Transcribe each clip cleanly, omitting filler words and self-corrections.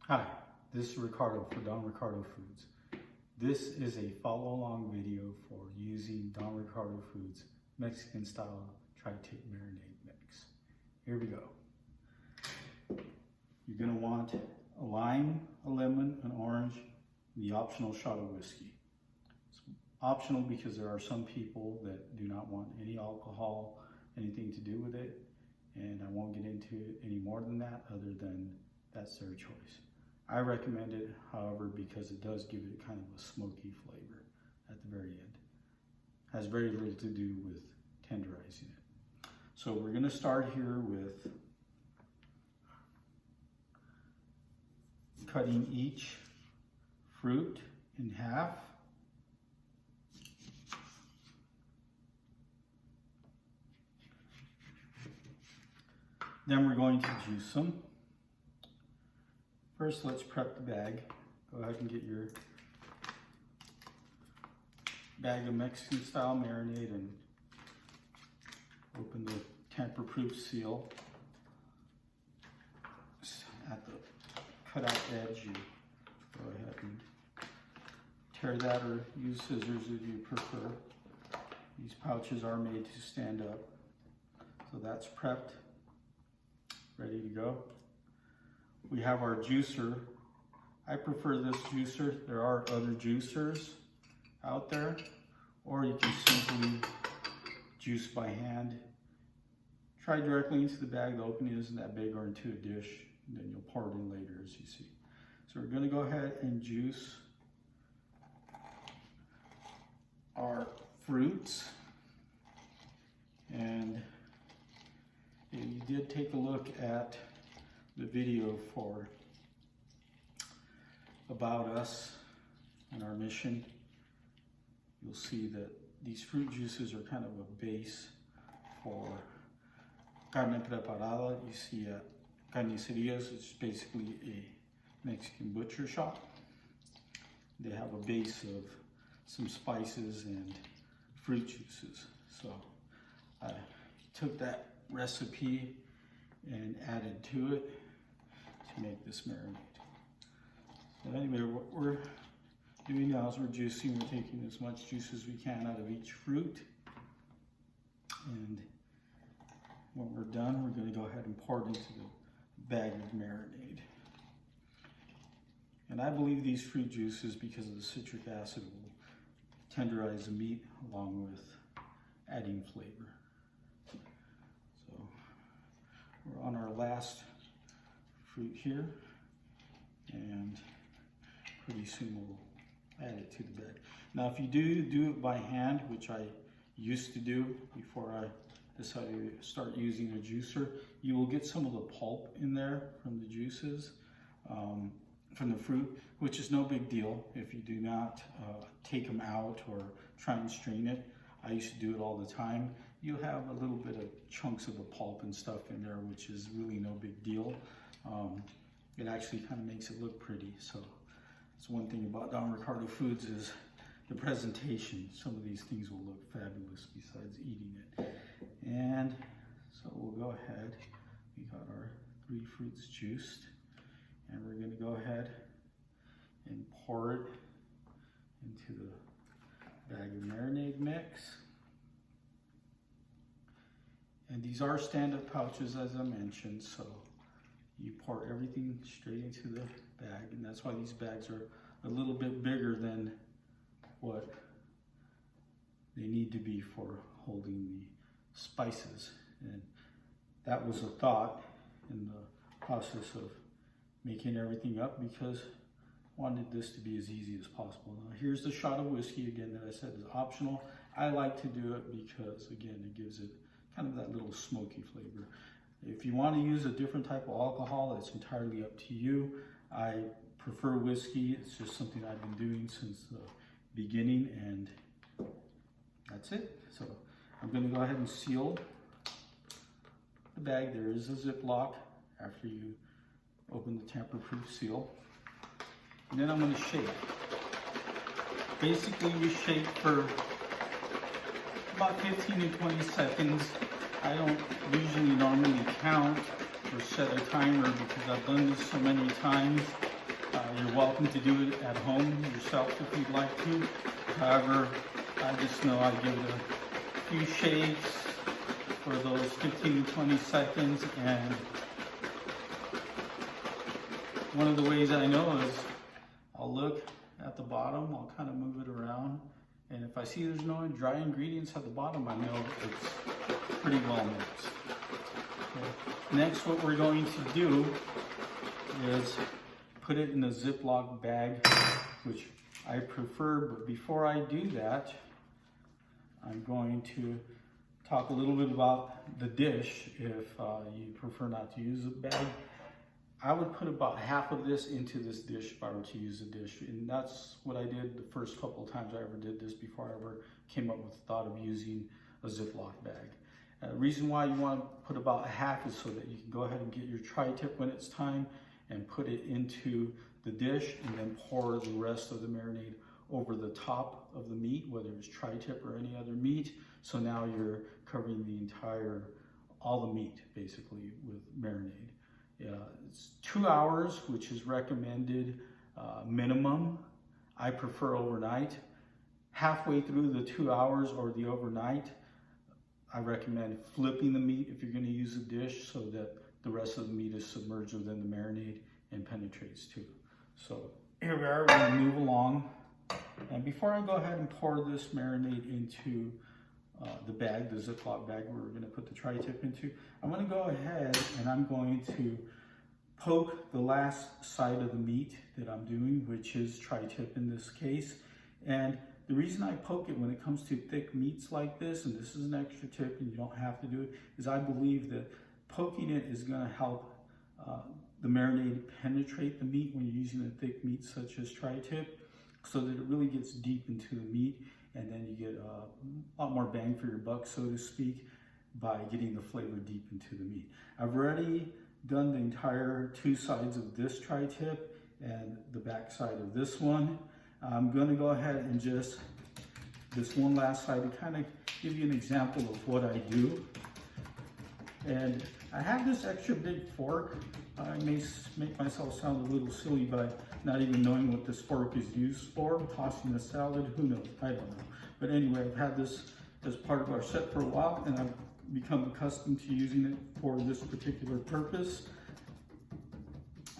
Hi, this is Ricardo for Don Ricardo Foods. This is a follow-along video for using Don Ricardo Foods Mexican style tri-tip marinade mix. Here we go. You're going to want a lime, a lemon, an orange, and the optional shot of whiskey. It's optional because there are some people that do not want any alcohol, anything to do with it, and I won't get into it any more than that other than that's their choice. I recommend it, however, because it does give it kind of a smoky flavor at the very end. Has very little to do with tenderizing it. So we're going to start here with cutting each fruit in half. Then we're going to juice them. First, let's prep the bag. Go ahead and get your bag of Mexican style marinade and open the tamper-proof seal. At the cutout edge, you go ahead and tear that or use scissors if you prefer. These pouches are made to stand up. So that's prepped, ready to go. We have our juicer. I prefer this juicer. There are other juicers out there, or you can simply juice by hand. Try directly into the bag. The opening isn't that big, or into a dish, and then you'll pour it in later, as you see. So we're going to go ahead and juice our fruits. And if you did take a look at the video for About Us and our mission, you'll see that these fruit juices are kind of a base for carne preparada. You see at carnicerias, it's basically a Mexican butcher shop. They have a base of some spices and fruit juices. So I took that recipe and added to it to make this marinade. So anyway, what we're doing now is we're juicing. We're taking as much juice as we can out of each fruit. And when we're done, we're going to go ahead and pour it into the bag of marinade. And I believe these fruit juices, because of the citric acid, will tenderize the meat along with adding flavor. So we're on our last fruit here, and pretty soon we'll add it to the bag. Now, if you do it by hand, which I used to do before I decided to start using a juicer, you will get some of the pulp in there from the juices, from the fruit, which is no big deal if you do not take them out or try and strain it. I used to do it all the time. You'll have a little bit of chunks of the pulp and stuff in there, which is really no big deal. It actually kind of makes it look pretty. So that's one thing about Don Ricardo Foods is the presentation. Some of these things will look fabulous besides eating it. And so we'll go ahead. We got our 3 fruits juiced, and we're going to go ahead and pour it into the bag of marinade mix. And these are stand-up pouches, as I mentioned, so you pour everything straight into the bag, and that's why these bags are a little bit bigger than what they need to be for holding the spices. And that was a thought in the process of making everything up, because I wanted this to be as easy as possible. Now here's the shot of whiskey again that I said is optional. I like to do it because, again, it gives it kind of that little smoky flavor. If you want to use a different type of alcohol, it's entirely up to you. I prefer whiskey. It's just something I've been doing since the beginning, and that's it. So I'm going to go ahead and seal the bag. There is a Ziploc after you open the tamper-proof seal. And then I'm going to shake. Basically, you shake for about 15 to 20 seconds. I don't usually normally count or set a timer because I've done this so many times You're welcome to do it at home yourself if you'd like to. However, I just know I give it a few shakes for those 15 to 20 seconds, and one of the ways I know is I'll look at the bottom, I'll kind of move it around, and if I see there's no dry ingredients at the bottom, I know it's pretty well mixed. Okay. Next, what we're going to do is put it in a Ziploc bag, which I prefer, but before I do that, I'm going to talk a little bit about the dish. If you prefer not to use a bag, I would put about half of this into this dish if I were to use a dish, and that's what I did the first couple of times I ever did this before I ever came up with the thought of using a Ziploc bag. The reason why you want to put about half is so that you can go ahead and get your tri-tip when it's time and put it into the dish, and then pour the rest of the marinade over the top of the meat, whether it's tri-tip or any other meat. So now you're covering the entire, all the meat basically with marinade. It's 2 hours, which is recommended minimum. I prefer overnight. Halfway through the 2 hours or the overnight, I recommend flipping the meat if you're going to use a dish so that the rest of the meat is submerged within the marinade and penetrates too. So here we are, we're going to move along. And before I go ahead and pour this marinade into the bag, the Ziploc bag where we're going to put the tri-tip into, I'm going to go ahead and I'm going to poke the last side of the meat that I'm doing, which is tri-tip in this case. And the reason I poke it when it comes to thick meats like this, and this is an extra tip and you don't have to do it, is I believe that poking it is going to help the marinade penetrate the meat when you're using a thick meat such as tri-tip, so that it really gets deep into the meat, and then you get a lot more bang for your buck, so to speak, by getting the flavor deep into the meat. I've already done the entire 2 sides of this tri-tip and the back side of this one. I'm going to go ahead and just this one last side to kind of give you an example of what I do. And I have this extra big fork. I may make myself sound a little silly by not even knowing what this fork is used for. Tossing a salad, who knows? I don't know. But anyway, I've had this as part of our set for a while, and I've become accustomed to using it for this particular purpose.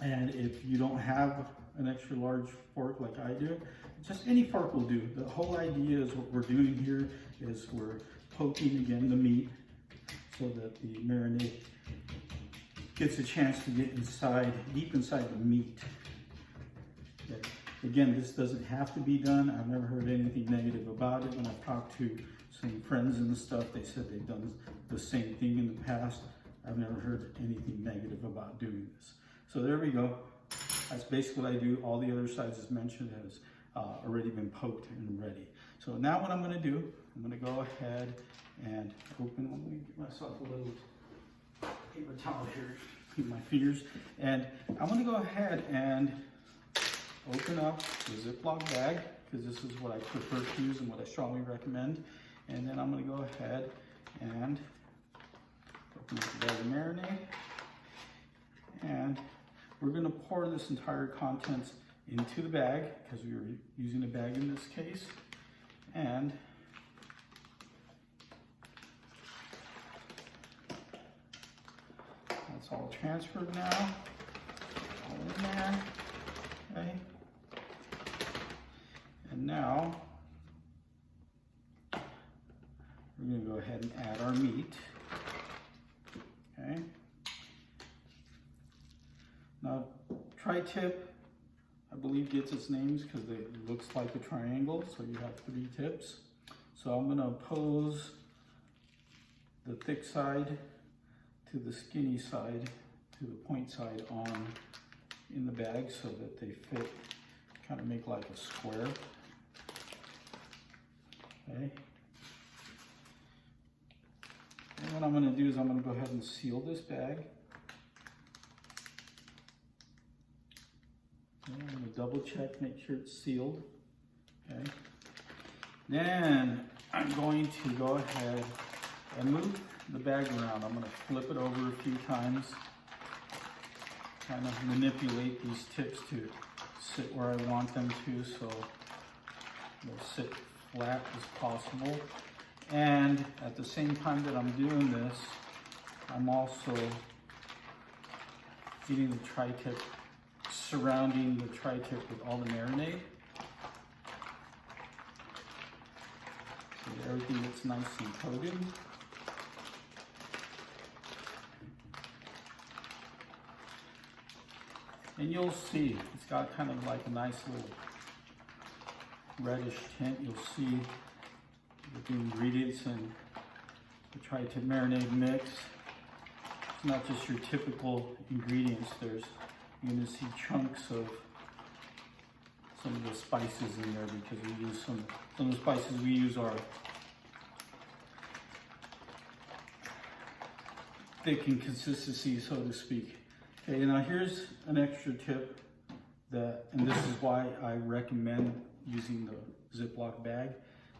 And if you don't have an extra large fork like I do, just any fork will do. The whole idea is what we're doing here is we're poking again the meat so that the marinade gets a chance to get inside, deep inside the meat. Okay. Again, this doesn't have to be done. I've never heard anything negative about it. When I've talked to some friends and stuff, they said they've done the same thing in the past. I've never heard anything negative about doing this. So there we go. That's basically what I do. All the other sides as mentioned has already been poked and ready. So now what I'm going to do, I'm going to go ahead and open. Let me get myself a little paper towel here, clean my fingers, and I'm going to go ahead and open up the Ziploc bag, because this is what I prefer to use and what I strongly recommend. And then I'm going to go ahead and open up the bag of marinade, and we're going to pour this entire contents into the bag, because we were using a bag in this case. And that's all transferred now. All in there. Okay. And now we're going to go ahead and add our meat. Okay. Now, tri-tip, I believe, gets its names because it looks like a triangle, so you have 3 tips. So I'm going to oppose the thick side to the skinny side, to the point side on in the bag so that they fit, kind of make like a square. Okay. And what I'm going to do is I'm going to go ahead and seal this bag. I'm going to double check, make sure it's sealed. Okay. Then I'm going to go ahead and move the bag around. I'm going to flip it over a few times, kind of manipulate these tips to sit where I want them to, so they'll sit flat as possible. And at the same time that I'm doing this, I'm also getting the tri-tip, surrounding the tri-tip with all the marinade. So that everything gets nice and coated. And you'll see, it's got kind of like a nice little reddish tint. You'll see with the ingredients and the tri-tip marinade mix. It's not just your typical ingredients. You're going to see chunks of some of the spices in there, because we use some of the spices we use are thick in consistency, so to speak. Okay, now here's an extra tip and this is why I recommend using the Ziploc bag.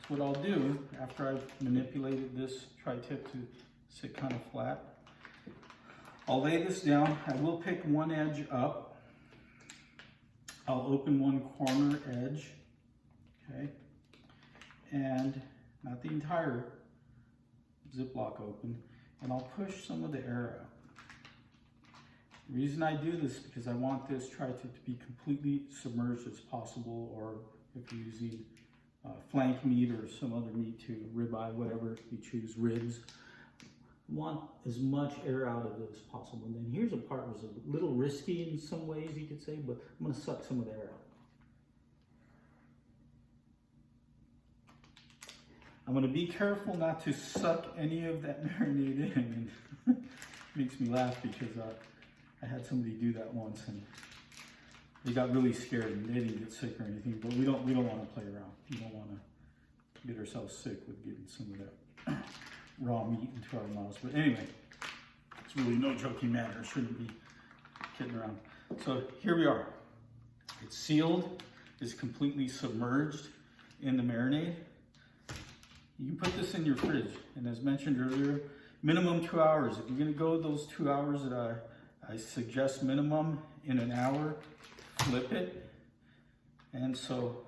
So what I'll do after I've manipulated this tri-tip to sit kind of flat, I'll lay this down. I will pick one edge up. I'll open one corner edge, okay? And not the entire Ziploc open, and I'll push some of the air out. The reason I do this is because I want this tri-tip to be completely submerged as possible, or if you're using flank meat or some other meat too, ribeye, whatever you choose, ribs. I want as much air out of it as possible. And then here's a part that was a little risky in some ways, you could say, but I'm going to suck some of the air out. I'm going to be careful not to suck any of that marinade in. And it makes me laugh because I had somebody do that once and they got really scared and they didn't get sick or anything, but we don't want to play around. We don't want to get ourselves sick with getting some of that raw meat into our mouths. But anyway, it's really no joking matter. Shouldn't be kidding around. So here we are. It's sealed. It's completely submerged in the marinade. You can put this in your fridge, and as mentioned earlier, minimum 2 hours. If you're going to go those 2 hours that I suggest minimum, in an hour, flip it, and so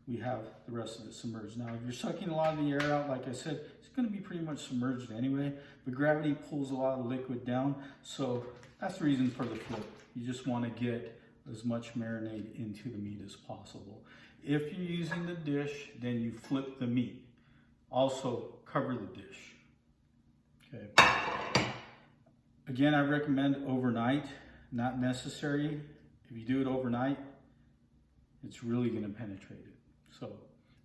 we have the rest of it submerged. Now, if you're sucking a lot of the air out, like I said, it's going to be pretty much submerged anyway, but gravity pulls a lot of liquid down, so that's the reason for the flip. You just want to get as much marinade into the meat as possible. If you're using the dish, then you flip the meat. Also, cover the dish. Okay. Again, I recommend overnight, not necessary. If you do it overnight, it's really going to penetrate it. So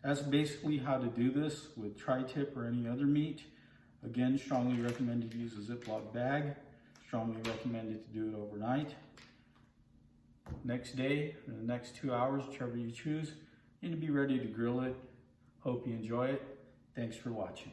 that's basically how to do this with tri-tip or any other meat. Again, strongly recommended to use a Ziploc bag. Strongly recommended to do it overnight. Next day, in the next 2 hours, whichever you choose, you're going to be ready to grill it. Hope you enjoy it. Thanks for watching.